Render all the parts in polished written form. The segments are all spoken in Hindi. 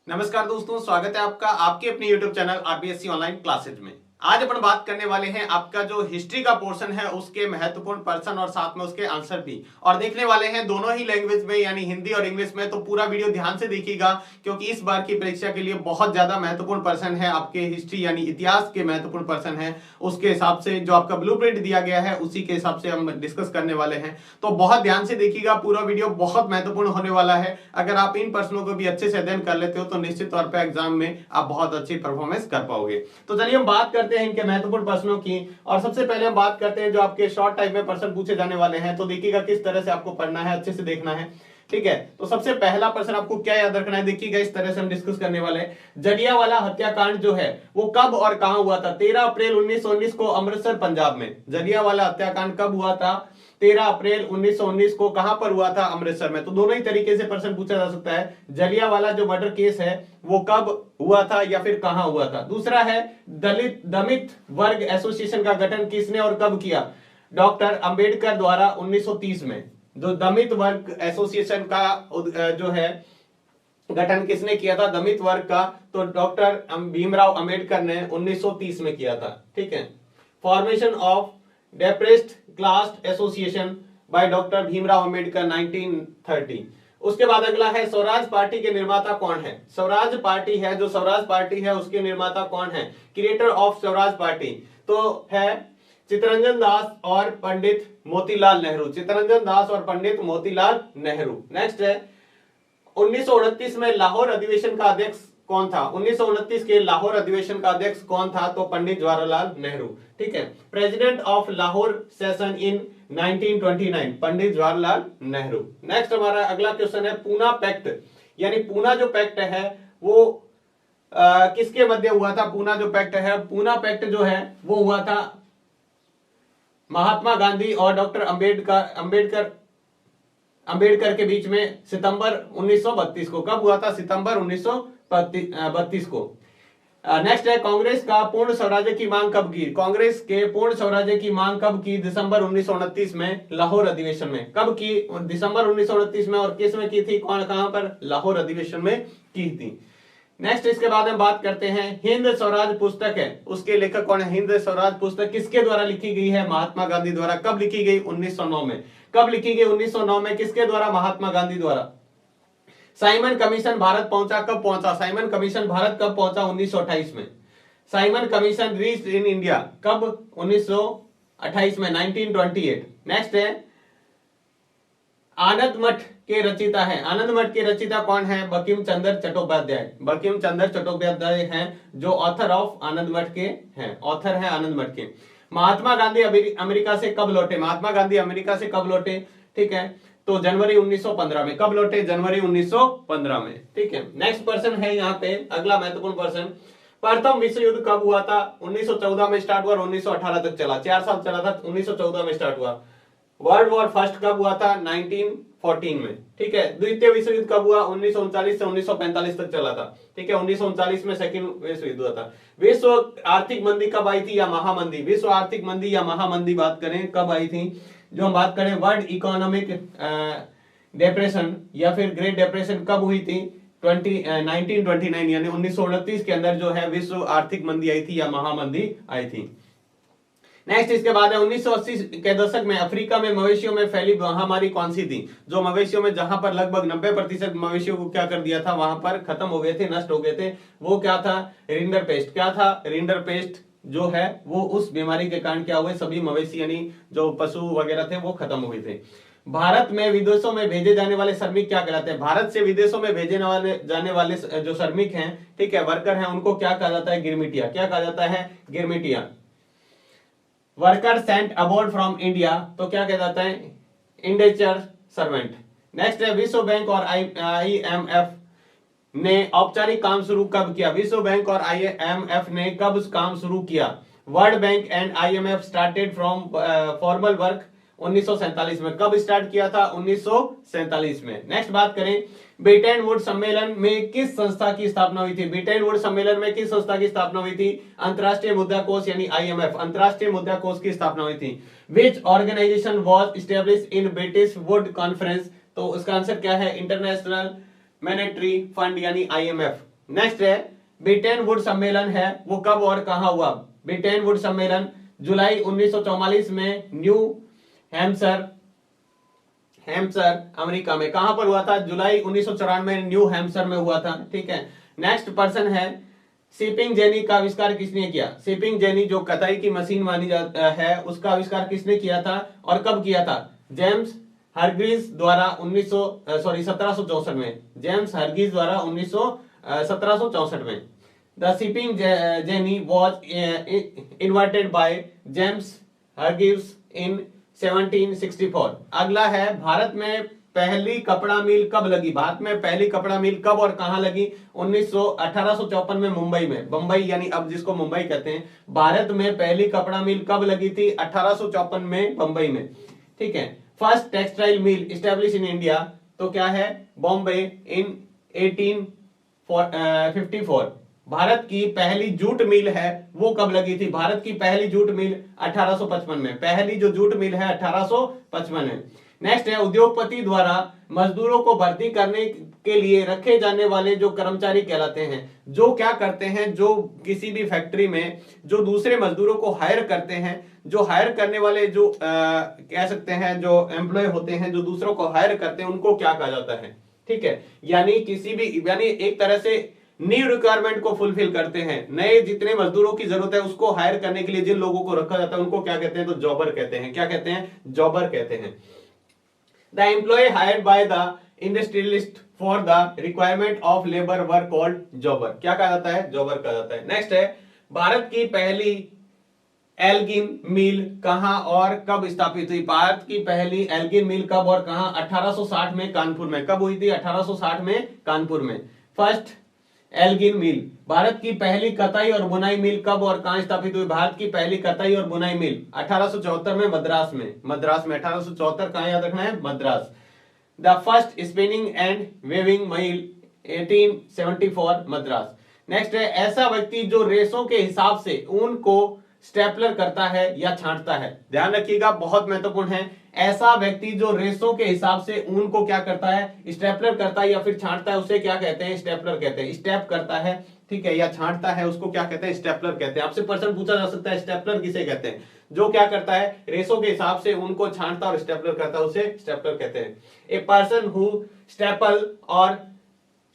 नमस्कार दोस्तों, स्वागत है आपका आपके अपने YouTube channel RBSC online classes में। आज अपन बात करने वाले हैं आपका जो हिस्ट्री का पोर्शन है उसके महत्वपूर्ण पर्सन और साथ में उसके आंसर भी, और देखने वाले हैं दोनों ही लैंग्वेज में यानी हिंदी और इंग्लिश में। तो पूरा वीडियो ध्यान से देखिएगा क्योंकि इस बार की परीक्षा के लिए बहुत ज्यादा महत्वपूर्ण पर्सन है आपके हिस्ट्री यानी इतिहास के महत्वपूर्ण पर्सन है। उसके हिसाब से जो आपका ब्लूप्रिंट दिया गया है उसी के हिसाब से हम डिस्कस करने वाले हैं। तो बहुत ध्यान से देखिएगा, पूरा वीडियो बहुत महत्वपूर्ण होने वाला है। अगर आप इन प्रश्नों को भी अच्छे से अध्ययन कर लेते हो तो निश्चित तौर पर एग्जाम में आप बहुत अच्छी परफॉर्मेंस कर पाओगे। तो चलिए हम बात करते हैं इनके महत्वपूर्ण प्रश्नों की। और सबसे पहले हम बात करते हैं जो आपके शॉर्ट टाइप में प्रश्न पूछे जाने वाले हैं। तो देखिएगा किस तरह से आपको पढ़ना है, अच्छे से देखना है, ठीक है। तो सबसे पहला प्रश्न आपको क्या याद रखना है, देखिएगा इस तरह से हम डिस्कस करने वाले हैं। जलियांवाला हत्याकांड जो है वो कब और कहां हुआ था? 13 अप्रैल 1919 को अमृतसर पंजाब में। जलियांवाला हत्याकांड कब हुआ था? 13 अप्रैल 1919 को कहां पर हुआ था? अमृतसर में। तो दोनों ही तरीके से प्रश्न पूछा जा सकता है। जलियांवाला जो मर्डर केस है वो कब हुआ था या फिर कहां हुआ था? दूसरा है दलित वर्ग एसोसिएशन का गठन किसने और कब किया? डॉक्टर अंबेडकर द्वारा 1930 में। जो दलित वर्ग एसोसिएशन का जो है गठन किसने किया था दलित वर्ग का? तो डॉक्टर भीमराव अंबेडकर ने 1930 में किया था, ठीक है। Formation of depressed class association by doctor Bhimrao Ambedkar 1930। उसके बाद अगला है स्वराज पार्टी के निर्माता कौन है? स्वराज पार्टी है, जो स्वराज पार्टी है उसके निर्माता कौन है? क्रिएटर ऑफ स्वराज पार्टी तो है चित्तरंजन दास और पंडित मोतीलाल नेहरू। चित्तरंजन दास और पंडित मोतीलाल नेहरू। नेक्स्ट है 1929 में लाहौर अधिवेशन का अध्यक्ष कौन था? 1929 के लाहौर अधिवेशन का अध्यक्ष कौन था? तो पंडित जवाहरलाल नेहरू, ठीक है। President of Lahore session in 1929 Pandit Jawaharlal Nehru. Next हमारा अगला क्वेश्चन है पूना पैक्ट, यानी पूना जो पैक्ट है वो किसके मध्य हुआ था? पूना जो पैक्ट है, पूना पैक्ट जो है वो हुआ था महात्मा गांधी और डॉक्टर अंबेडकर के बीच में सितंबर 1932 को। कब हुआ था? सितंबर 1932 को। नेक्स्ट है कांग्रेस का पूर्ण स्वराज्य की मांग कब की? कांग्रेस के पूर्ण स्वराज्य की मांग कब की? दिसंबर 1929 में लाहौर अधिवेशन में। कब की? दिसंबर 1929 में। और किस में की थी? कहां पर? लाहौर अधिवेशन में की थी। नेक्स्ट इसके बाद हम बात करते हैं हिंद स्वराज पुस्तक है, उसके लेखक कौन है? हिंद स्वराज पुस्तक किसके द्वारा लिखी गई है? महात्मा गांधी द्वारा। कब लिखी गई? 1909 में। कब लिखी गई? 1909 में। किसके द्वारा? महात्मा गांधी द्वारा। साइमन कमीशन भारत पहुंचा, कब पहुंचा? साइमन कमीशन भारत कब पहुंचा? 1928 में। Simon commission reached in India कब? 1928 में, 1928। नेक्स्ट है आनंद मठ के रचिता है। आनंद मठ के रचिता कौन है? बंकिम चंद्र चट्टोपाध्याय। बंकिम चंद्र चट्टोपाध्याय हैं जो ऑथर ऑफ आनंद मठ के हैं, ऑथर है आनंद मठ के। महात्मा गांधी अमेरिका से कब लौटे? महात्मा गांधी अमेरिका से कब लौटे? ठीक है, तो जनवरी 1915 में। कब लौटे? जनवरी 1915 में, ठीक है। नेक्स्ट पर्सन है यहाँ पे अगला महत्वपूर्ण पर्सन। प्रथम विश्व युद्ध कब हुआ था? 1914 में स्टार्ट हुआ और 1918 तक चला, 4 साल चला था। 1914 में स्टार्ट हुआ। वर्ल्ड वॉर फर्स्ट कब हुआ था? 1914 में, ठीक है। द्वितीय विश्व युद्ध कब हुआ? 1939 से 1945 तक चला था, ठीक है। 1939 में सेकंड विश्व युद्ध हुआ था। विश्व आर्थिक मंदी कब आई थी या महामंदी? विश्व आर्थिक मंदी या महामंदी बात करें कब आई थी? जो हम बात करें वर्ल्ड इकोनॉमिक डिप्रेशन या फिर ग्रेट डिप्रेशन कब हुई थी? 1929 यानी 1929 के अंदर जो है विश्व आर्थिक मंदी आई थी या महामंदी आई थी। नेक्स्ट इसके बाद है 1980 के दशक में अफ्रीका में मवेशियों में फैली महामारी कौन सी थी? जो मवेशियों में जहां पर लगभग 90% मवेशियों को क्या कर दिया था, वहां पर खत्म हो गए थे, नष्ट हो गए थे, वो क्या था? Rinder paste. क्या था? रिंडर पेस्ट जो है वो उस बीमारी के कारण क्या हुए? सभी मवेशी यानी जो पशु वगैरह थे वो खत्म हुए थे। भारत में विदेशों में भेजे जाने वाले श्रमिक क्या कहलाते हैं? भारत से विदेशों में भेजे जाने वाले जो श्रमिक हैं, ठीक है, वर्कर हैं, उनको क्या कहा जाता है? गिरमिटिया। क्या कहा जाता है? गिरमिटिया। वर्कर सेंट अबॉर्ड फ्रॉम इंडिया तो क्या कहा जाता है? Indenture servant. नेक्स्ट है विश्व बैंक और IMF ने औपचारिक काम शुरू कब किया? विश्व बैंक और IMF ने कब काम शुरू किया? World bank and IMF started from formal work 1947 में। कब स्टार्ट किया था? 1947 में। नेक्स्ट बात करें ब्रिटेन वुड सम्मेलन में किस संस्था की स्थापना हुई थी? ब्रिटेन वुड सम्मेलन में किस संस्था की स्थापना हुई थी? अंतरराष्ट्रीय मुद्रा कोष यानी IMF, अंतरराष्ट्रीय मुद्रा कोष की स्थापना हुई थी। Which organisation was establish in British wood conference? तो उसका आंसर क्या है? इंटरनेशनल मॉनेटरी फंड यानी IMF, नेक्स्ट है ब्रिटेन वुड सम्मेलन है, वो कब और कहां हुआ? ब्रिटेन वुड सम्मेलन जुलाई 1944 में न्यू हैम्पशर अमेरिका में। कहां पर हुआ था? जुलाई 1994 में न्यू हैम्पशर में हुआ था। ठीक है। नेक्स्ट पर्सन है शिपिंग जेनी का आविष्कार किसने किया? शिपिंग जेनी जो कताई की मशीन मानी है, उसका आविष्कार किसने किया था और कब किया था? जेम्स हरग्रीव्स द्वारा 1764 में। जेम्स हरग्रीव्स द्वारा 1764 में। The spinning jenny was invented by James Hargreaves in 1764। अगला है भारत में पहली कपड़ा मिल कब लगी? भारत में पहली कपड़ा मिल कब और कहां लगी? 1854 में मुंबई में। बंबई यानी अब जिसको मुंबई कहते हैं। भारत में पहली कपड़ा मिल कब लगी थी? 1854 में बंबई में। ठीक है। First textile mill establish in India तो क्या है? बॉम्बे इन 1854। भारत की पहली जूट मिल है वो कब लगी थी? भारत की पहली जूट मिल 1855 में। पहली जो जूट मिल है 1855 में। नेक्स्ट है उद्योगपति द्वारा मजदूरों को भर्ती करने के लिए रखे जाने वाले जो कर्मचारी कहलाते हैं, जो क्या करते हैं, जो किसी भी फैक्ट्री में जो दूसरे मजदूरों को हायर करते हैं, जो हायर करने वाले जो कह सकते हैं जो एम्प्लॉय होते हैं, जो दूसरों को हायर करते हैं, उनको क्या कहा जाता है? ठीक है। यानी किसी भी यानी एक तरह से न्यू रिक्वायरमेंट को फुलफिल करते हैं। नए जितने मजदूरों की जरूरत है उसको हायर करने के लिए जिन लोगों को रखा जाता है उनको क्या कहते हैं? तो जॉबर कहते हैं। क्या कहते हैं? जॉबर कहते हैं। The employ hired by the industrialist for the requirement of labour were called jobber. क्या कहा जाता है? जॉबर कहा जाता है। नेक्स्ट है भारत की पहली एल्गिन मिल कहां और कब स्थापित हुई? भारत की पहली एल्गिन मिल कब और कहां? 1860 में कानपुर में। कब हुई थी? 1860 में कानपुर में। फर्स्ट एल्गिन मिल। भारत की पहली कताई और बुनाई मिल कब और कहां स्थापित हुई? भारत की पहली कताई और बुनाई मिल 1874 में मद्रास में। मद्रास में 1874 कहां याद रखना है? Madras. The first spinning and weaving mill 1874 Madras. Next है ऐसा व्यक्ति जो रेशों के हिसाब से ऊन को स्टेपलर करता है या छांटता है। ध्यान रखिएगा, बहुत महत्वपूर्ण है। ऐसा व्यक्ति जो रेशों के हिसाब से ऊन को क्या करता है? स्टेपलर करता है या फिर छांटता है, उसे क्या कहते हैं? स्टेपलर कहते हैं। स्टेप करता है, ठीक है, या छांटता है, उसको क्या कहते हैं? स्टेपलर कहते हैं। आपसे प्रश्न पूछा जा सकता है स्टेपलर किसे कहते हैं? जो क्या करता है? रेशों के हिसाब से ऊन को छांटता और स्टेपलर करता है, उसे स्टेपलर कहते हैं। ए पर्सन हु स्टेपल और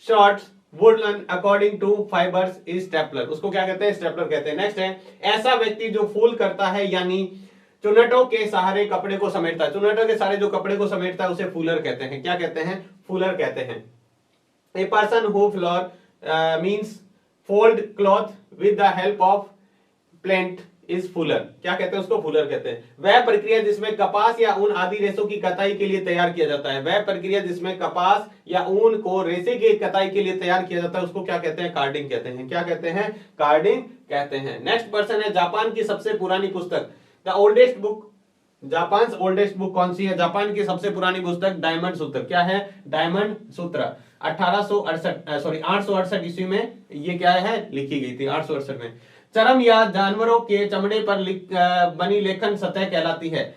sorts woollen according to fibres is stapler. उसको क्या कहते हैं? स्टेपलर कहते हैं। नेक्स्ट है ऐसा व्यक्ति जो फूल करता है यानी चुनटों के सहारे कपड़े को समेटता है। चुनटों के सहारे जो कपड़े को समेटता है उसे फूलर कहते हैं। क्या कहते हैं? फूलर कहते हैं। A person who floor means fold cloth with the help of plant is fuller. क्या कहते हैं? उसको फूलर कहते हैं। वह प्रक्रिया जिसमें कपास या ऊन आदि रेशों की कताई के लिए तैयार किया जाता है। वह प्रक्रिया जिसमें कपास या ऊन को रेशे की कताई के लिए तैयार किया जाता है उसको क्या कहते हैं? कार्डिंग कहते हैं। क्या कहते हैं? कार्डिंग कहते हैं। नेक्स्ट पर्सन है जापान की सबसे पुरानी पुस्तक। The oldest book. Japan oldest book कौन सी है? जापान की सबसे पुरानी पुस्तक डायमंड सूत्र। क्या है? डायमंड सूत्र 868 ईस्वी में ये क्या है? लिखी गई थी 868 में। चरम या जानवरों के चमड़े पर बनी लेखन सतह कहलाती है।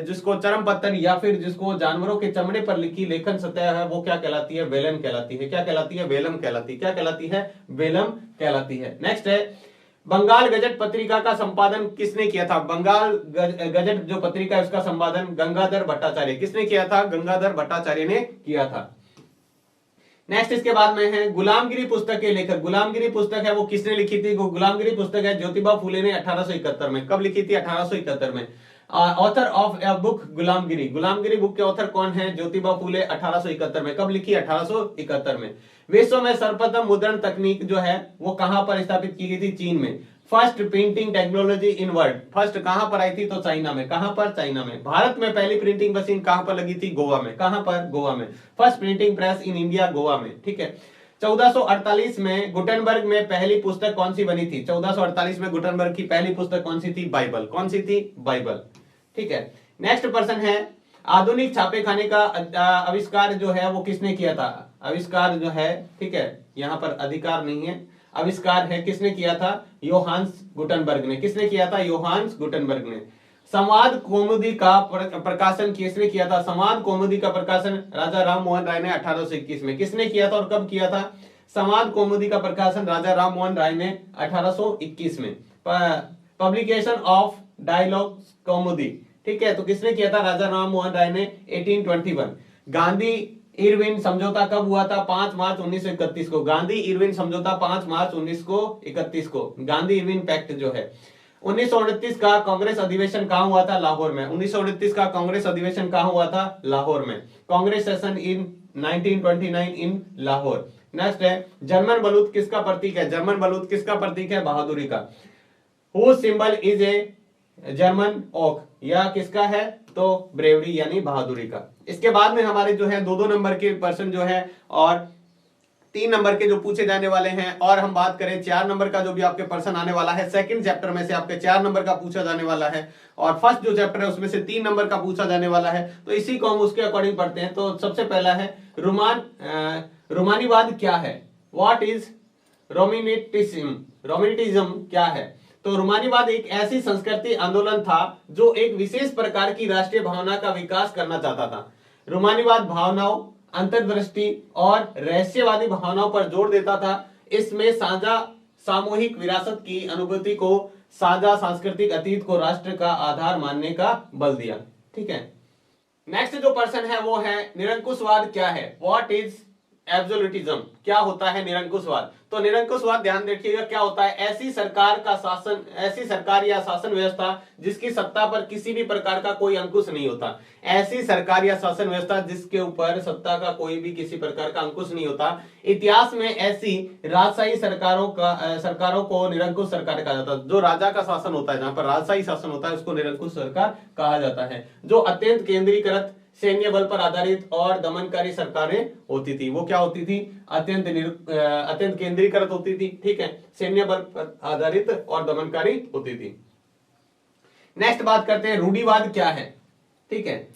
जिसको चरम पत्थर या फिर जिसको जानवरों के चमड़े पर लिखी लेखन सतह है वो क्या कहलाती है? वेलम कहलाती है। क्या कहलाती है? वेलम कहलाती है। क्या कहलाती है? वेलम कहलाती है। नेक्स्ट है बंगाल गजट पत्रिका का संपादन किसने किया था? बंगाल गजट जो पत्रिका है उसका संपादन गंगाधर भट्टाचार्य। किसने किया था? गंगाधर भट्टाचार्य ने किया था। नेक्स्ट इसके बाद में है गुलामगिरी पुस्तक के लेखक। गुलामगिरी पुस्तक है वो किसने लिखी थी? गुलामगिरी पुस्तक है ज्योतिबा फूले ने 1871 में। कब लिखी थी? 1871 में। Author of a book Gulamgiri. Gulamgiri book के ऑथर कौन है? ज्योतिबा फूले 1871 में। कब लिखी? 1871 में। विश्व में सर्वप्रथम मुद्रण तकनीक जो है वो कहां पर स्थापित की गई थी? चीन में। First printing technology in world first कहां पर आई थी? तो चाइना में। कहां पर? चाइना में। भारत में पहली प्रिंटिंग मशीन कहां पर लगी थी? गोवा में। कहां पर? गोवा में। First printing press in India Goa में। ठीक है। 1448 में गुटेनबर्ग में पहली पुस्तक कौन सी बनी थी? 1448 में गुटेनबर्ग की पहली पुस्तक कौन सी थी? बाइबल। कौन सी थी? बाइबल। ठीक है। नेक्स्ट पर्सन है आधुनिक छापेखाने का आविष्कार जो है वो किसने किया था? आविष्कार जो है, ठीक है, यहां पर अधिकार नहीं है, आविष्कार है, किसने किया था? योहान्स गुटेनबर्ग ने। किसने किया था? योहान्स गुटेनबर्ग ने। संवाद कौमुदी का प्रकाशन किसने किया था? संवाद कौमुदी का प्रकाशन राजा राम मोहन राय ने 1821 में। किसने किया था और कब किया था? संवाद कौमुदी का प्रकाशन राजा राम मोहन राय ने 1821 में। पब्लिकेशन ऑफ डायलॉग कौमुदी, ठीक है, तो किसने किया था? राजा राम मोहन राय ने 1821। गांधी इरविन समझौता कब हुआ था? 5 मार्च 1931 को। गांधी इरविन समझौता 5 मार्च 1931 को, गांधी इरविन पैक्ट जो है। 1929 का कांग्रेस अधिवेशन कहां हुआ था? लाहौर में। 1929 का कांग्रेस अधिवेशन कहां हुआ था? लाहौर में। Congress session in 1929 in Lahore. Next है जर्मन बलूत किसका प्रतीक है? जर्मन बलूत किसका प्रतीक है? बहादुरी का। Who symbol is a German oak, या किसका है? तो ब्रेवरी यानी बहादुरी का। इसके बाद में हमारे जो है 2-2 नंबर के पर्सन जो है और 3 नंबर के जो पूछे जाने वाले हैं, और हम बात करें 4 नंबर का जो भी आपके पर्सन आने वाला है, सेकंड चैप्टर में से आपके 4 नंबर का पूछा जाने वाला है, और फर्स्ट जो चैप्टर है उसमें से 3 नंबर का पूछा जाने वाला है। तो इसी को हम उसके अकॉर्डिंग पढ़ते हैं। तो सबसे पहला है रोमानीवाद क्या है? What is रोमानिटिज्म? रोमानिटिज्म क्या है? तो रोमानीवाद एक ऐसी संस्कृति आंदोलन था जो एक विशेष प्रकार की राष्ट्रीय भावना का विकास करना चाहता था। रोमानीवाद भावनाओं, अंतर्दृष्टि और रहस्यवादी भावनाओं पर जोर देता था। इसमें साझा सामूहिक विरासत की अनुभूति को, साझा सांस्कृतिक अतीत को राष्ट्र का आधार मानने का बल दिया। ठीक है, नेक्स्ट जो पर्सन है वो है निरंकुशवाद क्या है? What is absolutism? क्या होता है निरंकुशवाद? तो निरंकुशवाद ध्यान देखिएगा क्या होता है? ऐसी सरकार का शासन, ऐसी सरकार या शासन व्यवस्था जिसकी सत्ता पर किसी भी प्रकार का कोई अंकुश नहीं होता। ऐसी सरकार या शासन व्यवस्था जिसके ऊपर सत्ता का कोई भी किसी प्रकार का अंकुश नहीं होता। इतिहास में ऐसी राजशाही सरकारों को निरंकुश सरकार कहा जाता है। जो राजा का शासन होता है, जहां पर राजशाही शासन होता है, उसको निरंकुश सरकार कहा जाता है। जो अत्यंत केंद्रीकृत, सैन्य बल पर आधारित और दमनकारी सरकारें होती थी, वो क्या होती थी? अत्यंत केंद्रीकृत होती थी। ठीक है, सैन्य बल पर आधारित और दमनकारी होती थी। नेक्स्ट बात करते हैं रूढ़िवाद क्या है। ठीक है,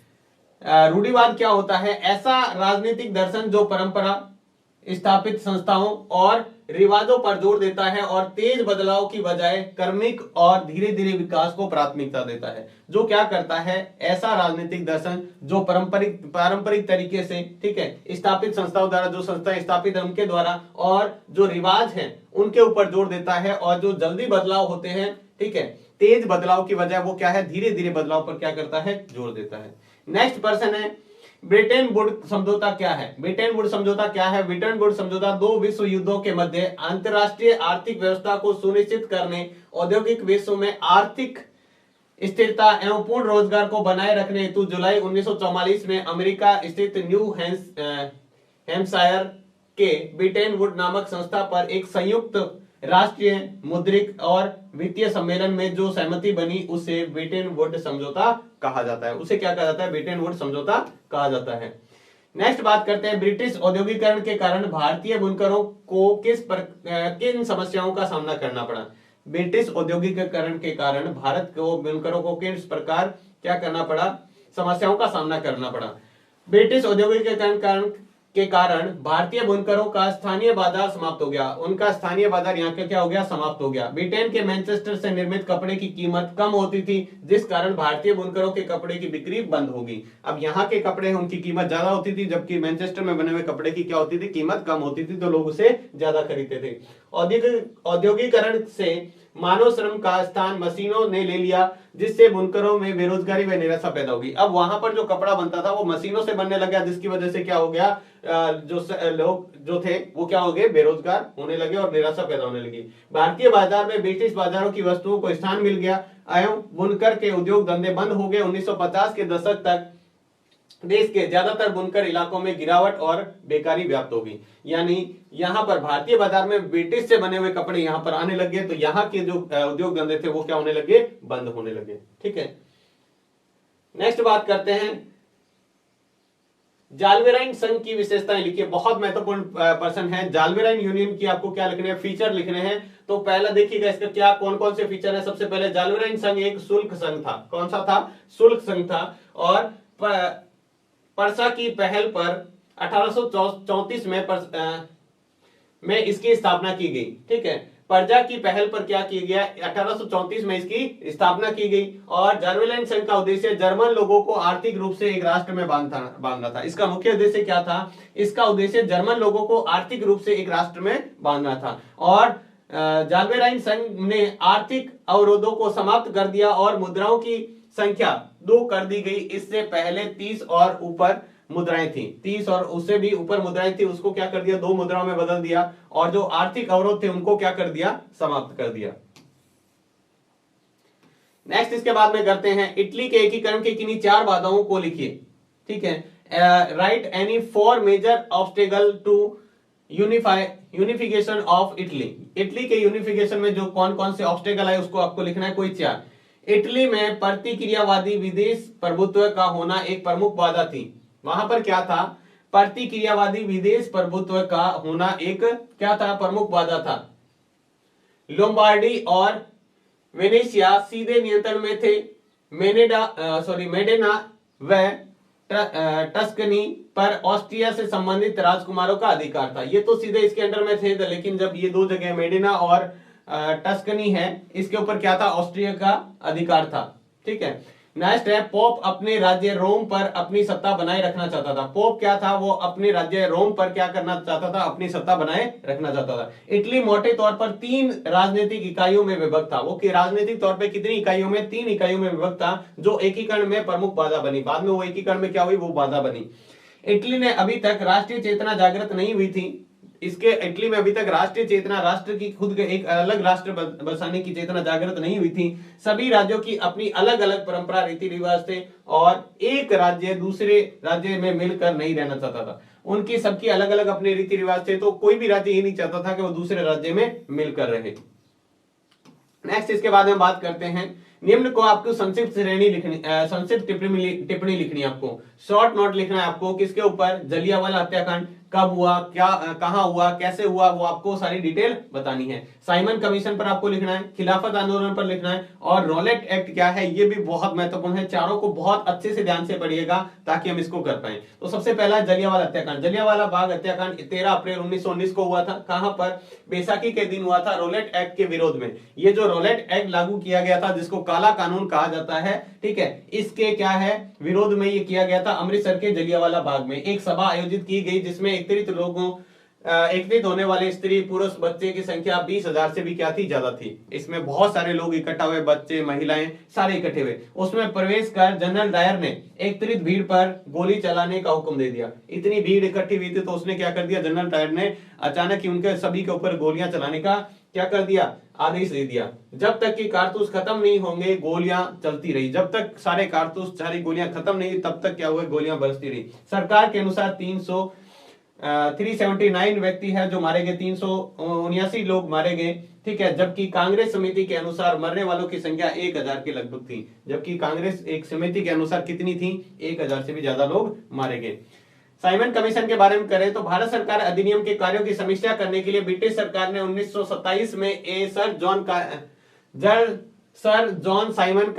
रूढ़िवाद क्या होता है? ऐसा राजनीतिक दर्शन जो परंपरा, स्थापित संस्थाओं और रिवाजों पर जोर देता है और तेज बदलाव की बजाय क्रमिक और धीरे धीरे विकास को प्राथमिकता देता है। जो क्या करता है? ऐसा राजनीतिक दर्शन जो पारंपरिक तरीके से, ठीक है, स्थापित संस्थाओं द्वारा, जो संस्थाएं स्थापित है उनके द्वारा, और जो रिवाज हैं उनके ऊपर जोर देता है, और जो जल्दी बदलाव होते हैं, ठीक है, तेज बदलाव की बजाय वो क्या है? धीरे धीरे बदलाव पर क्या करता है? जोर देता है। नेक्स्ट पर्सन है ब्रिटेन वुड्स समझौता क्या है? ब्रिटेन वुड्स समझौता क्या है? ब्रिटेन वुड्स समझौता 2 विश्व युद्धों के मध्य अंतरराष्ट्रीय आर्थिक व्यवस्था को सुनिश्चित करने, औद्योगिक विश्व में आर्थिक स्थिरता एवं पूर्ण रोजगार को बनाए रखने हेतु जुलाई 1944 में अमेरिका स्थित न्यू हैम्पशायर के ब्रिटेन वुड नामक संस्था पर एक संयुक्त राष्ट्रीय मुद्रिक और वित्तीय सम्मेलन में जो सहमति बनी उसे ब्रिटेन वुड समझौता कहा जाता है। उसे क्या कहा जाता है? ब्रिटेन वुड समझौता कहा जाता है। नेक्स्ट बात करते हैं ब्रिटिश औद्योगिकरण के कारण भारतीय बुनकरों को किन समस्याओं का सामना करना पड़ा? ब्रिटिश औद्योगिकरण के कारण भारत को बुनकरों को किस प्रकार क्या करना पड़ा? समस्याओं का सामना करना पड़ा। ब्रिटिश औद्योगिकरण के कारण भारतीय बुनकरों का स्थानीय बाजार समाप्त हो गया। उनका स्थानीय बाजार यहाँ का क्या हो गया? समाप्त हो गया। ब्रिटेन के मैनचेस्टर से निर्मित कपड़े की कीमत कम होती थी, जिस कारण भारतीय बुनकरों के कपड़े की बिक्री बंद होगी। अब यहाँ के कपड़े हैं उनकी कीमत ज्यादा होती थी, जबकि मैनचेस्टर में बने हुए कपड़े की क्या होती थी? कीमत कम होती थी, तो लोग उसे ज्यादा खरीदते थे। औद्योगिकरण से मानव श्रम का स्थान मशीनों ने ले लिया, जिससे बुनकरों में बेरोजगारी व निराशा पैदा होगी। अब वहां पर जो कपड़ा बनता था वो मशीनों से बनने लगा, जिसकी वजह से क्या हो गया? जो लोग जो थे वो क्या हो गए? बेरोजगार होने लगे और निराशा पैदा होने लगी। भारतीय बाजार में ब्रिटिश बाजारों की वस्तुओं को स्थान मिल गया एवं बुनकर के उद्योग धंधे बंद हो गए। 1950 के दशक तक देश के ज्यादातर बुनकर इलाकों में गिरावट और बेकारी व्याप्त होगी। यानी यहाँ पर भारतीय बाजार में ब्रिटिश से बने हुए कपड़े यहाँ पर आने लगे, तो यहाँ के जो उद्योग धंधे थे वो क्या होने लगे? बंद होने लगे। ठीक है, नेक्स्ट बात करते हैं जाल्वेराइन संघ की विशेषताएं लिखिए। बहुत महत्वपूर्ण पर्सन है। जाल्वेराइन यूनियन की आपको क्या लिखने हैं? फीचर लिखने हैं। तो पहला देखिएगा इसका क्या कौन कौन से फीचर है। सबसे पहले जाल्वेराइन संघ एक शुल्क संघ था। कौन सा था? शुल्क संघ था। और परसा की पहल पर 1834 में इसकी स्थापना की गई। ठीक है, प्रजा की पहल पर क्या किया गया, 1834 में इसकी स्थापना की गई। और जर्मन संघ का उद्देश्य जर्मन लोगों को आर्थिक रूप से एक राष्ट्र में बांधना था। इसका मुख्य उद्देश्य क्या था, इसका उद्देश्य जर्मन लोगों को आर्थिक रूप से एक राष्ट्र में बांधना था। और जाल्बेराइन संघ ने आर्थिक अवरोधों को समाप्त कर दिया और मुद्राओं की संख्या 2 कर दी गई। इससे पहले 30 और ऊपर मुद्राएं थी, 30 और उससे भी ऊपर मुद्राएं थी, उसको क्या कर दिया, 2 मुद्राओं में बदल दिया। और जो आर्थिक अवरोध थे उनको क्या कर दिया, समाप्त कर दिया। नेक्स्ट इसके बाद में करते हैं इटली के एकीकरण की किन्हीं 4 बाधाओं को लिखिए। ठीक है, write any 4 major obstacle to unification of Italy. Italy के यूनिफिकेशन में जो कौन कौन से ऑब्स्टेकल है उसको आपको लिखना है, कोई 4। इटली में प्रतिक्रियावादी विदेश प्रभुत्व का होना एक प्रमुख बाधा थी। वहां पर क्या था, प्रतिक्रियावादी विदेश प्रभुत्व का होना एक क्या था, प्रमुख बाधा था। लोम्बार्डी और वेनेशिया सीधे नियंत्रण में थे। मेडेना व टस्कनी पर ऑस्ट्रिया से संबंधित राजकुमारों का अधिकार था। ये तो सीधे इसके अंडर में थे, लेकिन जब ये 2 जगह मेडेना और टस्कनी है, इसके ऊपर क्या था, ऑस्ट्रिया का अधिकार था। ठीक है, नेक्स्ट है पोप अपने राज्य रोम पर अपनी सत्ता बनाए रखना चाहता था। पोप क्या था, वो अपने राज्य रोम पर क्या करना चाहता था, अपनी सत्ता बनाए रखना चाहता था। इटली मोटे तौर पर 3 राजनीतिक इकाइयों में विभक्त था। वो राजनीतिक तौर पर कितनी इकाइयों में, 3 इकाइयों में विभक्त था, जो एकीकरण में प्रमुख बाधा बनी। बाद में वो एकीकरण में क्या हुई, वो बाधा बनी। इटली ने अभी तक राष्ट्रीय चेतना जागृत नहीं हुई थी। इसके इटली में अभी तक राष्ट्रीय चेतना, राष्ट्र की खुद के एक अलग राष्ट्र बसाने की चेतना जागृत नहीं हुई थी। सभी राज्यों की अपनी अलग अलग परंपरा, रीति रिवाज थे और एक राज्य दूसरे राज्य में मिलकर नहीं रहना चाहता था। उनकी सबकी अलग अलग अपने रीति रिवाज थे, तो कोई भी राज्य ये नहीं चाहता था कि वो दूसरे राज्य में मिलकर रहे। नेक्स्ट इसके बाद में बात करते हैं, निम्न को आपको संक्षिप्त श्रेणी लिखनी, संक्षिप्त टिप्पणी लिखनी है। आपको शॉर्ट नोट लिखना है आपको, किसके ऊपर, जलियांवाला हत्याकांड कब हुआ, क्या कहां हुआ, कैसे हुआ, वो आपको सारी डिटेल बतानी है। साइमन कमीशन पर आपको लिखना है, खिलाफत आंदोलन पर लिखना है, और रॉलेट एक्ट क्या है, ये भी बहुत महत्वपूर्ण है। चारों को बहुत अच्छे से ध्यान से पढ़िएगा ताकि हम इसको कर पाए। तो सबसे पहला जलियांवाला हत्याकांड। जलियांवाला बाग हत्याकांड 13 अप्रैल 1919 को हुआ था। कहां पर, बैसाखी के दिन हुआ था, रॉलेट एक्ट के विरोध में। ये जो रॉलेट एक्ट लागू किया गया था, जिसको काला कानून कहा जाता है, ठीक है, इसके क्या है, विरोध में ये किया गया था। अमृतसर के जलियांवाला बाग में एक सभा आयोजित की गई, जिसमें एकत्रित होने वाले स्त्री पुरुष बच्चे की संख्या 20,000 से भी क्या थी, ज्यादा थी। इसमें बहुत सारे लोग इकट्ठा हुए, बच्चे, महिलाएं, सारे इकट्ठे हुए। उसमें प्रवेश कर जनरल डायर ने एकत्रित भीड़ पर गोली चलाने का हुक्म दे दिया। इतनी भीड़ इकट्ठी हुई थी तो उसने क्या कर दिया, जनरल डायर ने अचानक ही उनके सभी के ऊपर गोलियां चलाने का क्या कर दिया, आदेश दे दिया। जब तक कि कारतूस खत्म नहीं होंगे गोलियां चलती रही। जब तक सारे कारतूस, सारी गोलियां खत्म नहीं, तब तक क्या हुआ, गोलियां बरसती रही। सरकार के अनुसार 379 व्यक्ति है जो मारे गए, 379 लोग मारे गए। ठीक है, जबकि कांग्रेस समिति के अनुसार मरने वालों की संख्या 1000 के लगभग थी। जबकि कांग्रेस एक समिति के अनुसार कितनी थी, 1000 से भी ज्यादा लोग मारे गए। साइमन कमीशन के बारे में करें तो भारत सरकार अधिनियम के कार्यों की समीक्षा करने के लिए ब्रिटिश सरकार ने 1927 में सर जॉन साइमन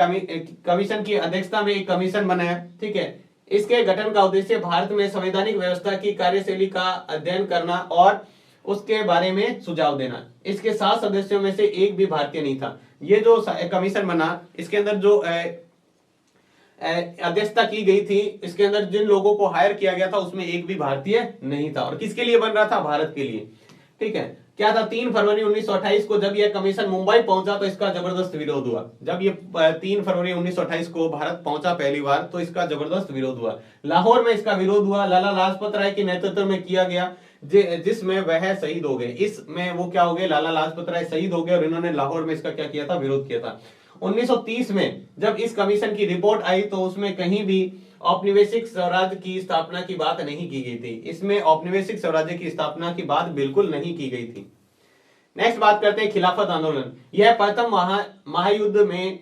कमीशन की अध्यक्षता में एक कमीशन बनाया। ठीक है, इसके गठन का उद्देश्य भारत में संवैधानिक व्यवस्था की कार्यशैली का अध्ययन करना और उसके बारे में सुझाव देना। इसके 7 सदस्यों में से एक भी भारतीय नहीं था। ये जो कमीशन बना, इसके अंदर जो अध्यक्षता की गई थी, इसके अंदर जिन लोगों को हायर किया गया था उसमें एक भी भारतीय नहीं था। और किसके लिए बन रहा था, भारत के लिए। ठीक है, क्या था, 3 फरवरी 1928 को जब यह कमीशन मुंबई पहुंचा तो इसका जबरदस्त विरोध हुआ। जब ये 3 फरवरी 1928 को भारत पहुंचा पहली बार तो इसका जबरदस्त विरोध हुआ। लाहौर में इसका विरोध हुआ, लाला लाजपत राय के नेतृत्व में किया गया, जिसमें वह शहीद हो गए। इसमें वो क्या हो गए, लाला लाजपत राय शहीद हो गए और इन्होंने लाहौर में इसका क्या किया था, विरोध किया था। 1930 में जब इस कमीशन की रिपोर्ट आई तो उसमें कहीं भी औपनिवेशिक स्वराज्य की स्थापना की बात नहीं की गई थी। इसमें औपनिवेशिक स्वराज्य की स्थापना की बात बिल्कुल नहीं की गई थी। नेक्स्ट बात करते हैं खिलाफत आंदोलन। यह प्रथम महायुद्ध में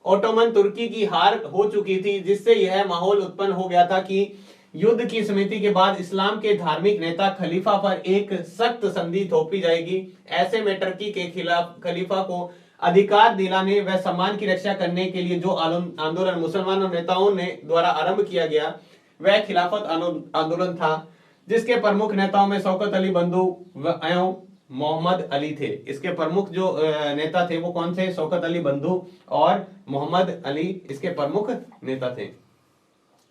ओटोमन तुर्की की हार हो चुकी थी, जिससे यह माहौल उत्पन्न हो गया था कि युद्ध की समिति के बाद इस्लाम के धार्मिक नेता खलीफा पर एक सख्त संधि थोपी जाएगी। ऐसे में टर्की के खिलाफ खलीफा को अधिकार दिलाने व सम्मान की रक्षा करने के लिए जो आंदोलन मुसलमान नेताओं ने द्वारा आरंभ किया गया वह खिलाफत आंदोलन था, जिसके प्रमुख नेताओं में शौकत अली बंधु एवं मोहम्मद अली थे। इसके प्रमुख जो नेता थे वो कौन थे? शौकत अली बंधु और मोहम्मद अली इसके प्रमुख नेता थे।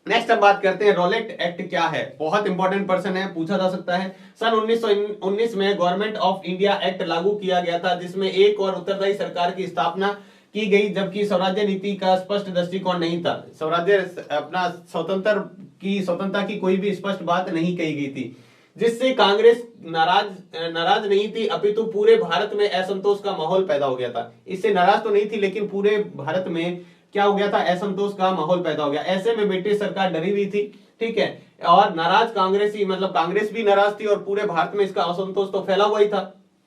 नेक्स्ट अब बात करते हैं रॉलेट एक्ट क्या है। बहुत इंपॉर्टेंट पर्सन है, पूछा जा सकता है। सन 1919 में गवर्नमेंट ऑफ इंडिया एक्ट लागू किया गया था, जिसमें एक और उत्तरदायी सरकार की स्थापना की गई, जबकि स्वराज्य नीति का स्पष्ट दृष्टिकोण नहीं था। स्वराज्य अपना स्वतंत्रता की कोई भी स्पष्ट बात नहीं कही गई थी, जिससे कांग्रेस नाराज नहीं थी, अपितु पूरे भारत में असंतोष का माहौल पैदा हो गया था। इससे नाराज तो नहीं थी, लेकिन पूरे भारत में क्या हो गया था? असंतोष का माहौल पैदा हो गया। ऐसे में ब्रिटिश सरकार डरी हुई थी, ठीक है, और नाराज कांग्रेसी, मतलब कांग्रेस भी नाराज थी और पूरे भारत में इसका असंतोष तो फैला हुआ ही था,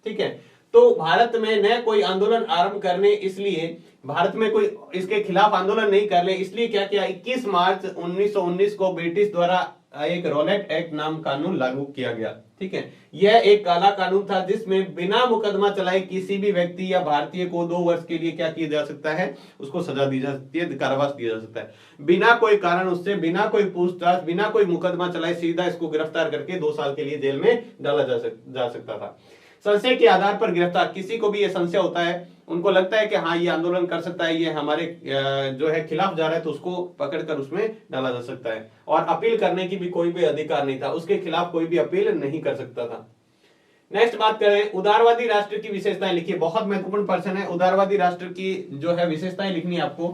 ठीक है। तो भारत में न कोई आंदोलन आरंभ करने, इसलिए भारत में कोई इसके खिलाफ आंदोलन नहीं कर ले, इसलिए क्या किया? 21 मार्च 1919 को ब्रिटिश द्वारा एक रॉलेट एक्ट नाम कानून लागू किया गया, ठीक है। यह एक काला कानून था, जिसमें बिना मुकदमा चलाए किसी भी व्यक्ति या भारतीय को 2 वर्ष के लिए क्या किया जा सकता है? उसको सजा दी जा सकती है, कारावास दिया जा सकता है। बिना कोई कारण उससे, बिना कोई पूछताछ, बिना कोई मुकदमा चलाए सीधा इसको गिरफ्तार करके 2 साल के लिए जेल में डाला जा सकता था। संशय के आधार पर गिरफ्तार, किसी को भी ये संशय होता है, उनको लगता है कि हाँ ये आंदोलन कर सकता है, ये हमारे जो है खिलाफ जा रहा है, तो उसको पकड़कर उसमें डाला जा सकता है। और अपील करने की भी कोई भी अधिकार नहीं था, उसके खिलाफ कोई भी अपील नहीं कर सकता था। नेक्स्ट बात करें, उदारवादी राष्ट्र की विशेषताएं लिखिए। बहुत महत्वपूर्ण पर्सन है, उदारवादी राष्ट्र की जो है विशेषताएं लिखनी है आपको।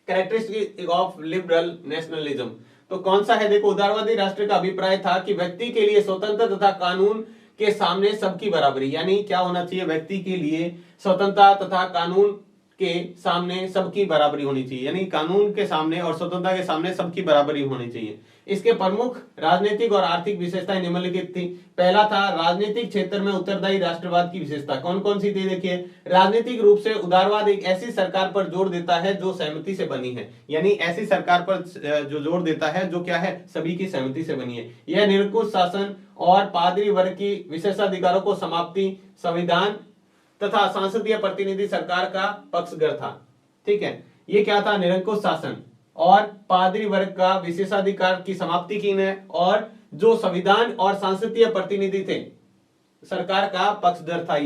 कैरेक्टरिस्टिक ऑफ लिबरल नेशनलिज्म, तो कौन सा है? देखो, उदारवादी राष्ट्र का अभिप्राय था कि व्यक्ति के लिए स्वतंत्र तथा कानून के सामने सबकी बराबरी। यानी क्या होना चाहिए? व्यक्ति के लिए स्वतंत्रता तथा कानून के सामने सबकी बराबरी होनी चाहिए, यानी कानून के सामने और स्वतंत्रता के सामने सबकी बराबरी होनी चाहिए। इसके प्रमुख राजनीतिक और आर्थिक विशेषताएं निम्नलिखित थी। पहला था राजनीतिक क्षेत्र में उत्तरदायी राष्ट्रवाद की विशेषता। कौन कौन सी थी? देखिए, राजनीतिक रूप से उदारवाद एक ऐसी सरकार पर जोर देता है जो सहमति से बनी है, यानी ऐसी सरकार पर जो जोर देता है जो क्या है? सभी की सहमति से बनी है। यह निरंकुश शासन और पादरी वर्ग की विशेषाधिकारों को समाप्ति, संविधान तथा सांसदीय प्रतिनिधि सरकार का पक्षधर था, ठीक है। ये क्या था? निरंकुश शासन और पादरी वर्ग का विशेषाधिकार की समाप्ति की ने, और जो संविधान और सांसदीय प्रतिनिधि थे सरकार का पक्षधर था।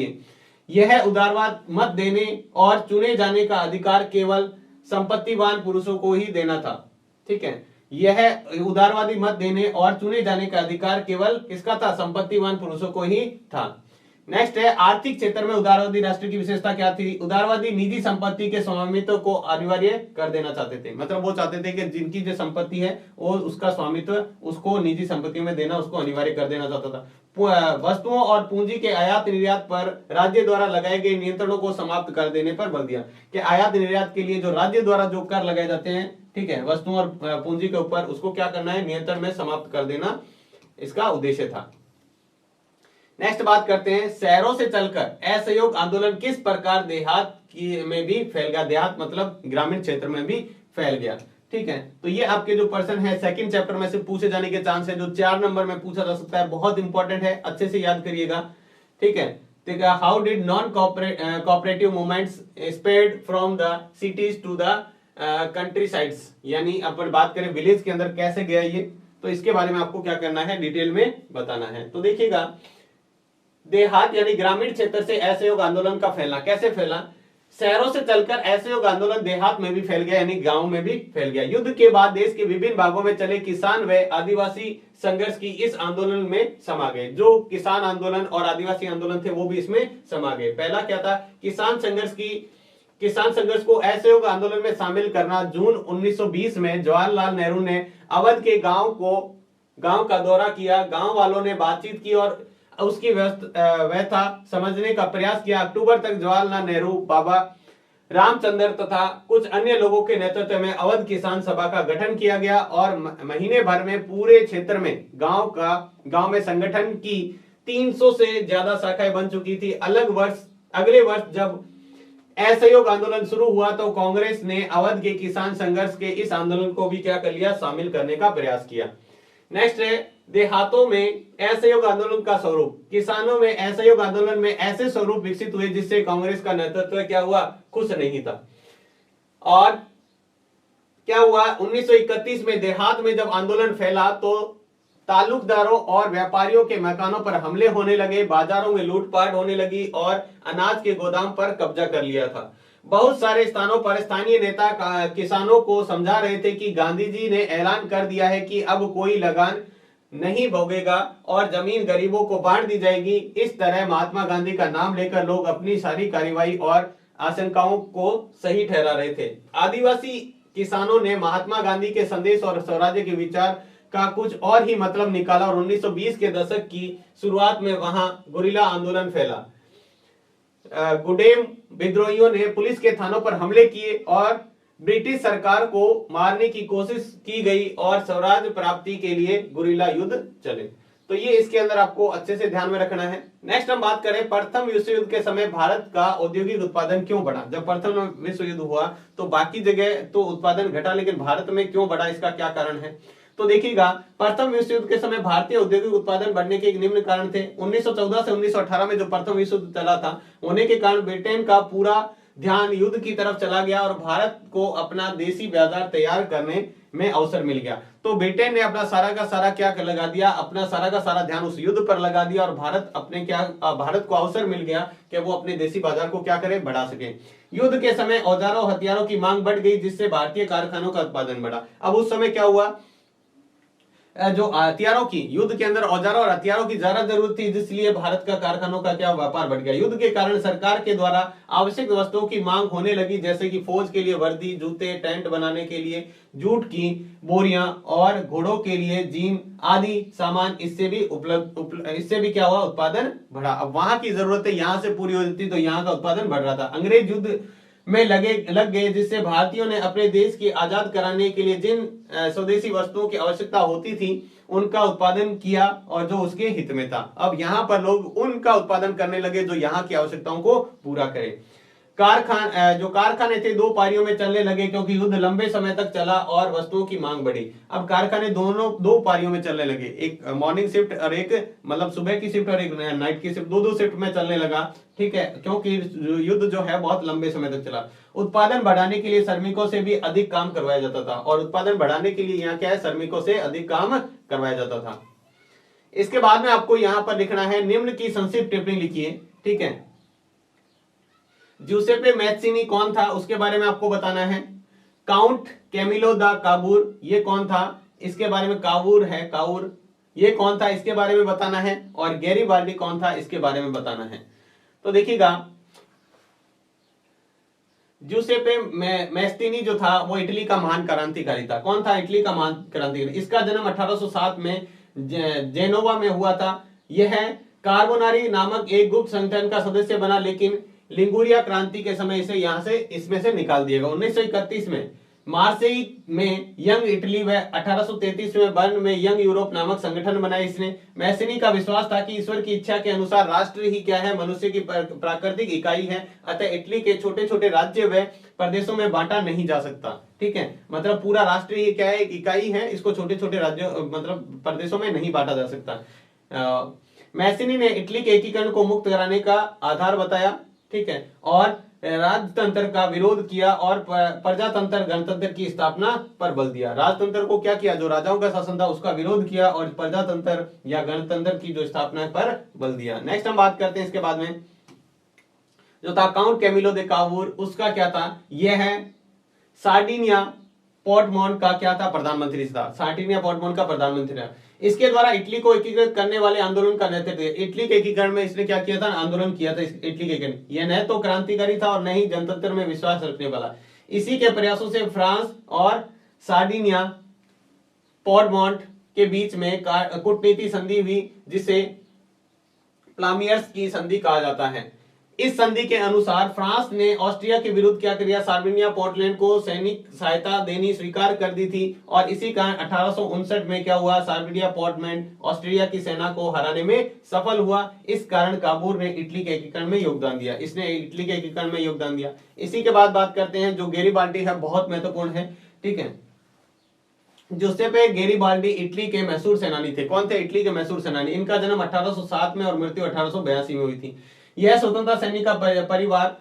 यह उदारवाद मत देने और चुने जाने का अधिकार केवल संपत्तिवान पुरुषों को ही देना था, ठीक है। यह उदारवादी मत देने और चुने जाने का अधिकार केवल किसका था? संपत्तिवान पुरुषों को ही था। नेक्स्ट है आर्थिक क्षेत्र में उदारवादी राष्ट्र की विशेषता क्या थी? उदारवादी निजी संपत्ति के स्वामित्व को अनिवार्य कर देना चाहते थे। मतलब वो चाहते थे कि जिनकी जो संपत्ति है वो उसका स्वामित्व उसको निजी संपत्ति में देना, उसको अनिवार्य कर देना चाहता था। वस्तुओं और पूंजी के आयात निर्यात पर राज्य द्वारा लगाए गए नियंत्रणों को समाप्त कर देने पर बल दिया कि आयात निर्यात के लिए जो राज्य द्वारा जो कर लगाए जाते हैं, ठीक है, वस्तुओं और पूंजी के ऊपर, उसको क्या करना है? नियंत्रण में समाप्त कर देना इसका उद्देश्य था। नेक्स्ट बात करते हैं, शहरों से चलकर असहयोग आंदोलन किस प्रकार देहात में भी फैल गया? देहात मतलब ग्रामीण क्षेत्र में भी फैल गया, ठीक है। तो ये आपके जो पर्सन है सेकंड चैप्टर में से पूछे जाने के चांस है, जो 4 नंबर में पूछा जा सकता है। बहुत इंपॉर्टेंट है, अच्छे से याद करिएगा, ठीक है। How did non cooperative movements spread from the cities to the country sides, यानी अपन बात करें विलेज के अंदर कैसे गया ये, तो इसके बारे में आपको क्या करना है? डिटेल में बताना है। तो देखिएगा, देहात यानी ग्रामीण क्षेत्र से असहयोग आंदोलन का फैलना कैसे फैला? शहरों से चलकर असहयोग आंदोलन देहात में भी फैल गया, यानी गांव में भी फैल गया। युद्ध के बाद देश के विभिन्न भागों में चले किसान व आदिवासी संघर्ष की इस आंदोलन में समा गए। जो किसान आंदोलन और आदिवासी आंदोलन थे वो भी इसमें समा गए। पहला क्या था? किसान संघर्ष को असहयोग आंदोलन में शामिल करना। जून 1920 में जवाहरलाल नेहरू ने अवध के गांव का दौरा किया, गांव वालों ने बातचीत की और उसकी व्यथा समझने का प्रयास किया। अक्टूबर तक जवाहरलाल नेहरू, बाबा रामचंद्र तथा कुछ अन्य लोगों के नेतृत्व में अवध किसान सभा का गठन किया गया और महीने भर में पूरे क्षेत्र में गांव में संगठन की 300 से ज्यादा शाखाएं बन चुकी थी। अगले वर्ष जब असहयोग आंदोलन शुरू हुआ तो कांग्रेस ने अवध के किसान संघर्ष के इस आंदोलन को भी क्या कर लिया? शामिल करने का प्रयास किया। नेक्स्ट है देहातों में असहयोग आंदोलन का स्वरूप। किसानों में असहयोग आंदोलन में ऐसे स्वरूप विकसित हुए जिससे कांग्रेस का नेतृत्व क्या हुआ? खुश नहीं था। और क्या हुआ? 1931 में देहात में जब आंदोलन फैला तो ताल्लुकदारों और व्यापारियों के मकानों पर हमले होने लगे, बाजारों में लूटपाट होने लगी और अनाज के गोदाम पर कब्जा कर लिया था। बहुत सारे स्थानों पर स्थानीय नेता किसानों को समझा रहे थे कि गांधी जी ने ऐलान कर दिया है कि अब कोई लगान नहीं भोगेगा और जमीन गरीबों को बांट दी जाएगी। इस तरह महात्मा गांधी का नाम लेकर लोग अपनी सारी कार्रवाई और आशंकाओं को सही ठहरा रहे थे। आदिवासी किसानों ने महात्मा गांधी के संदेश और स्वराज्य के विचार का कुछ और ही मतलब निकाला और 1920 के दशक की शुरुआत में वहां गुरिल्ला आंदोलन फैला। गुडेम विद्रोहियों ने पुलिस के थानों पर हमले किए और ब्रिटिश सरकार को मारने की कोशिश की गई और स्वराज प्राप्ति के लिए गुरिल्ला युद्ध चले। तो ये इसके अंदर आपको अच्छे से ध्यान में रखना है। नेक्स्ट हम बात करें प्रथम विश्व युद्ध के समय भारत का औद्योगिक उत्पादन क्यों बढ़ा। जब प्रथम विश्व युद्ध हुआ तो बाकी जगह तो उत्पादन घटा, लेकिन भारत में क्यों बढ़ा, इसका क्या कारण है। तो देखिएगा, प्रथम विश्व युद्ध के समय भारतीय औद्योगिक उत्पादन बढ़ने के एक निम्न कारण थे। 1914 से 1918 में जो प्रथम विश्व युद्ध चला था, होने के कारण ब्रिटेन का पूरा ध्यान युद्ध की तरफ चला गया और भारत को अपना देसी बाजार तैयार करने में अवसर मिल गया। तो ब्रिटेन ने अपना सारा का सारा क्या लगा दिया, अपना सारा का सारा ध्यान उस युद्ध पर लगा दिया और भारत को अवसर मिल गया कि वो अपने देसी बाजार को क्या करे, बढ़ा सके। युद्ध के समय औजारों और हथियारों की मांग बढ़ गई, जिससे भारतीय कारखानों का उत्पादन बढ़ा। अब उस समय क्या हुआ, जो हथियारों की, युद्ध के अंदर औजारों और हथियारों की ज्यादा जरूरत थी, जिसलिए भारत का कारखानों का क्या व्यापार बढ़ गया। युद्ध के कारण सरकार के द्वारा आवश्यक वस्तुओं की मांग होने लगी, जैसे कि फौज के लिए वर्दी, जूते, टेंट बनाने के लिए जूट की बोरियां और घोड़ों के लिए जीन आदि सामान, इससे भी क्या हुआ, उत्पादन बढ़ा। अब वहां की जरूरतें यहां से पूरी हो जाती तो यहाँ का उत्पादन बढ़ रहा था। अंग्रेज युद्ध में लग गए, जिससे भारतीयों ने अपने देश की आजाद कराने के लिए जिन स्वदेशी वस्तुओं की आवश्यकता होती थी उनका उत्पादन किया और जो उसके हित में था। अब यहाँ पर लोग उनका उत्पादन करने लगे जो यहाँ की आवश्यकताओं को पूरा करे। जो कारखाने थे दो पारियों में चलने लगे, क्योंकि युद्ध लंबे समय तक चला और वस्तुओं की मांग बढ़ी। अब कारखाने दोनों दो पारियों में चलने लगे, एक मॉर्निंग शिफ्ट और एक मतलब सुबह की शिफ्ट और एक नाइट की शिफ्ट, दो शिफ्ट में चलने लगा। ठीक है, क्योंकि युद्ध जो है बहुत लंबे समय तक चला। उत्पादन बढ़ाने के लिए श्रमिकों से भी अधिक काम करवाया जाता था, और उत्पादन बढ़ाने के लिए यहाँ क्या है, श्रमिकों से अधिक काम करवाया जाता था। इसके बाद में आपको यहाँ पर लिखना है, निम्न की संक्षिप्त टिप्पणी लिखिए। ठीक है, ज्यूसेppe मैत्सिनी कौन था उसके बारे में आपको बताना है। काउंट कैमिलो दा काबूर ये कौन था, इसके बारे में, काबूर है काउर, ये कौन था इसके बारे में बताना है। और गैरीबाल्डी कौन था इसके बारे में बताना है। तो देखिएगा, ज्यूसेppe मैत्सिनी जो था वो इटली का महान क्रांतिकारी था। कौन था, इटली का महान क्रांतिकारी। इसका जन्म 1807 में जेनोवा में हुआ था। यह कार्बोनारी नामक एक गुप्त संगठन का सदस्य बना, लेकिन लिंगुरिया क्रांति के समय इसे इसमें से निकाल दिया गया। 1931 में मार्सेई में यंग इटली व 1833 में बर्न में यंग यूरोप नामक संगठन बनाए इसने। मैसिनी का विश्वास था कि ईश्वर की इच्छा के अनुसार राष्ट्र ही क्या है, मनुष्य की प्राकृतिक इकाई है, अतः इटली के छोटे छोटे राज्य व प्रदेशों में बांटा नहीं जा सकता। ठीक है, मतलब पूरा राष्ट्र ही क्या है, एक इकाई है, इसको छोटे छोटे राज्यों मतलब प्रदेशों में नहीं बांटा जा सकता। मैसिनी ने इटली के एकीकरण को मुक्त कराने का आधार बताया। ठीक है, और राजतंत्र का विरोध किया और प्रजातंत्र गणतंत्र की स्थापना पर बल दिया। राजतंत्र को क्या किया, जो राजाओं का शासन था उसका विरोध किया, और प्रजातंत्र या गणतंत्र की जो स्थापना पर बल दिया। नेक्स्ट हम बात करते हैं इसके बाद में, जो था काउंट कैमिलो दे काबूर, उसका क्या था, यह है सार्डिनिया पोर्टमोन का क्या था, प्रधानमंत्री था। सार्डिनिया पोर्टमोन का प्रधानमंत्री था। इसके द्वारा इटली को एकीकृत करने वाले आंदोलन का नेतृत्व, इटली के एकीकरण में इसने क्या किया था, आंदोलन किया था इटली के एकीकरण। यह न तो क्रांतिकारी था और न ही जनतंत्र में विश्वास रखने वाला। इसी के प्रयासों से फ्रांस और सार्डिनिया पोर्टमोंट के बीच में कूटनीति संधि हुई, जिसे प्लामियर्स की संधि कहा जाता है। इस संधि के अनुसार फ्रांस ने ऑस्ट्रिया के विरुद्ध क्या किया, सार्डिनिया पोर्टलैंड को सैनिक सहायता देनी स्वीकार कर दी थी, और इसी कारण 1859 में क्या हुआ, सार्डिनिया पोर्टलैंड ऑस्ट्रिया की सेना को हराने में सफल हुआ। इस कारण काबूर ने इटली के एकीकरण में योगदान दिया, इसने इटली के एकीकरण में योगदान दिया। इसी के बाद बात करते हैं जो गैरीबाल्डी है, बहुत महत्वपूर्ण है। ठीक है, ज्यूसेppe गैरीबाल्डी इटली के मैसूर सेनानी थे। कौन थे, इटली के मैसूर सेनानी। इनका जन्म 1807 में और मृत्यु 1882 में हुई थी। यह स्वतंत्रता सैनिक का परिवार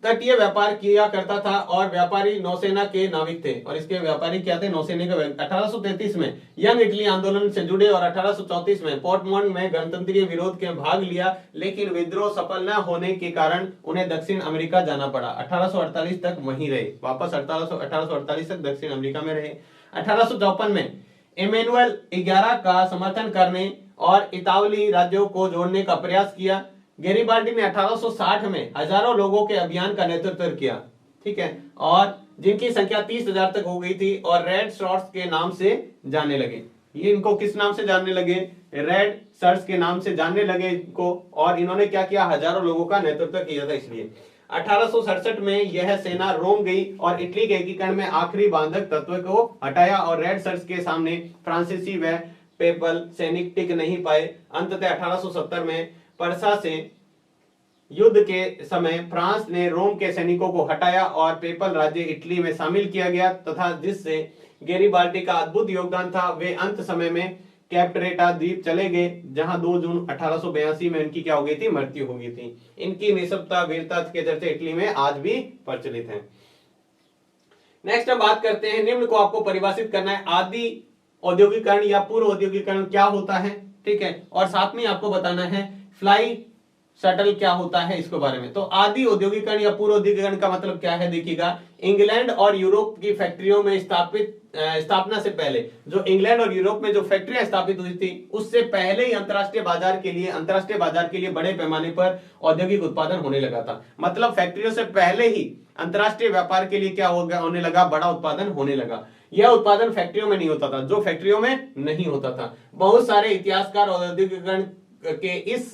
तटीय व्यापार किया करता था और व्यापारी नौसेना के नाविक थे। और इसके व्यापारी क्या थे? नौसेना के। 1833 में यंग इटली आंदोलन से जुड़े और 1834 में पोर्टमोंट में गणतंत्रीय विरोध के भाग लिया, लेकिन विद्रोह सफल न होने के कारण उन्हें दक्षिण अमेरिका जाना पड़ा। 1848 तक वहीं रहे, वापस 1848 तक दक्षिण अमेरिका में रहे। 1854 में इमैनुअल 11 का समर्थन करने और इतालवी राज्यों को जोड़ने का प्रयास किया। गैरिबाल्डी ने 1860 में हजारों लोगों के अभियान का नेतृत्व किया, ठीक है, और जिनकी संख्या 30,000 तक हो गई थी और रेड शर्ट्स के नाम से जानने लगे। ये इनको किस नाम से जानने लगे? रेड शर्ट्स के नाम से जानने लगे इनको। और इन्होंने क्या किया? हजारों लोगों का नेतृत्व किया था। इसलिए 1867 में यह सेना रोम गई और इटली के एकीकरण में आखिरी बांधक तत्व को हटाया और रेड शर्ट्स के सामने फ्रांसीसी व पेपल सैनिक टिक नहीं पाए। अंततः 1870 में पर्सा से युद्ध के समय फ्रांस ने रोम के सैनिकों को हटाया और पेपल राज्य इटली में शामिल किया गया तथा जिससे गैरिबाल्डी का अद्भुत योगदान था। वे अंत समय में कैप्टरेटा द्वीप चले गए, जहां 2 जून 1882 में इनकी क्या हो गई थी? मृत्यु हो गई थी। इनकी निस्बता वीरता के चर्चे इटली में आज भी प्रचलित हैं। नेक्स्ट हम बात करते हैं, निम्न को आपको परिभाषित करना है। आदि औद्योगिकरण या पूर्व औद्योगिकरण क्या होता है, ठीक है, और साथ में आपको बताना है फ्लाई शटल क्या होता है इसके बारे में। तो आदि औद्योगिकरण या पूर्व औद्योगिकरण का मतलब क्या है? देखिएगा, इंग्लैंड और यूरोप की फैक्ट्रियों में स्थापना से पहले, जो इंग्लैंड और यूरोप में जो फैक्ट्रियां स्थापित हुई थी, उससे पहले ही अंतरराष्ट्रीय बाजार के लिए बड़े पैमाने पर औद्योगिक उत्पादन होने लगा था। मतलब फैक्ट्रियों से पहले ही अंतरराष्ट्रीय व्यापार के लिए क्या होने लगा? बड़ा उत्पादन होने लगा। यह उत्पादन फैक्ट्रियों में नहीं होता था, जो फैक्ट्रियों में नहीं होता था। बहुत सारे इतिहासकार औद्योगिकरण के इस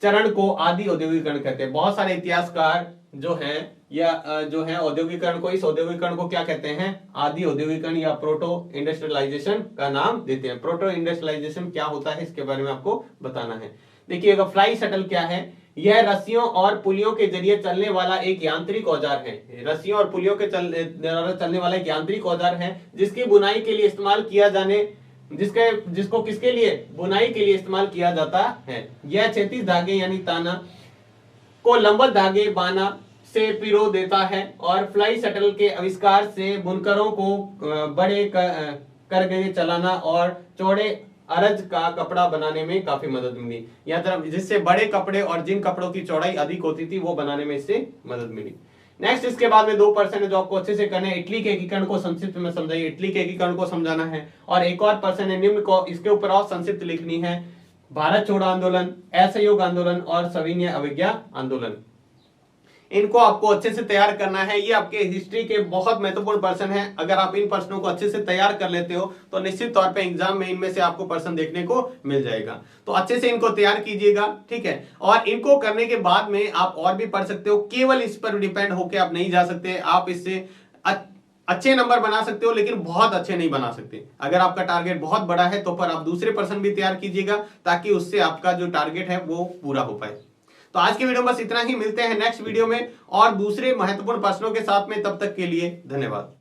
चरण को आदि औद्योगिकरण कहते हैं। बहुत सारे इतिहासकार जो हैं या जो है औद्योगिकरण को, इस औद्योगिकरण को क्या कहते हैं? आदि औद्योगिकरण या प्रोटो इंडस्ट्रियलाइजेशन का नाम देते हैं। प्रोटो इंडस्ट्रियलाइजेशन क्या होता है इसके बारे में आपको बताना है। देखिएगा, फ्लाई शटल क्या है? यह रस्सियों और पुलियों के जरिए चलने वाला एक यांत्रिक औजार है। रस्सियों और पुलियों के चलने वाला एक यांत्रिक औजार है जिसकी बुनाई के लिए इस्तेमाल किया जाने जिसको किसके लिए? बुनाई के लिए इस्तेमाल किया जाता है। यह 36 धागे यानी ताना को लंबत धागे बाना से पिरो देता है और फ्लाई शटल के आविष्कार से बुनकरों को बड़े कर गए चलाना और चौड़े अरज का कपड़ा बनाने में काफी मदद मिली। या जिससे बड़े कपड़े और जिन कपड़ों की चौड़ाई अधिक होती थी वो बनाने में इससे मदद मिली। नेक्स्ट इसके बाद में 2% है जो आपको अच्छे से करना है। इटली के एकीकरण को संक्षिप्त में समझाइए। इटली के एकीकरण को समझाना है। और एक और पर्सन है, निम्न को इसके ऊपर और संक्षिप्त लिखनी है। भारत छोड़ो आंदोलन, असहयोग आंदोलन और सविनय अवज्ञा आंदोलन। इनको आपको अच्छे से तैयार करना है। ये आपके हिस्ट्री के बहुत महत्वपूर्ण प्रश्न हैं। अगर आप इन प्रश्नों को अच्छे से तैयार कर लेते हो तो निश्चित तौर पे एग्जाम में इनमें से आपको प्रश्न देखने को मिल जाएगा। तो अच्छे से इनको तैयार कीजिएगा, ठीक है। और इनको करने के बाद में आप और भी पढ़ सकते हो। केवल इस पर डिपेंड होकर आप नहीं जा सकते। आप इससे अच्छे नंबर बना सकते हो लेकिन बहुत अच्छे नहीं बना सकते। अगर आपका टारगेट बहुत बड़ा है तो पर आप दूसरे प्रश्न भी तैयार कीजिएगा ताकि उससे आपका जो टारगेट है वो पूरा हो पाए। तो आज की वीडियो में बस इतना ही। मिलते हैं नेक्स्ट वीडियो में और दूसरे महत्वपूर्ण प्रश्नों के साथ में। तब तक के लिए धन्यवाद।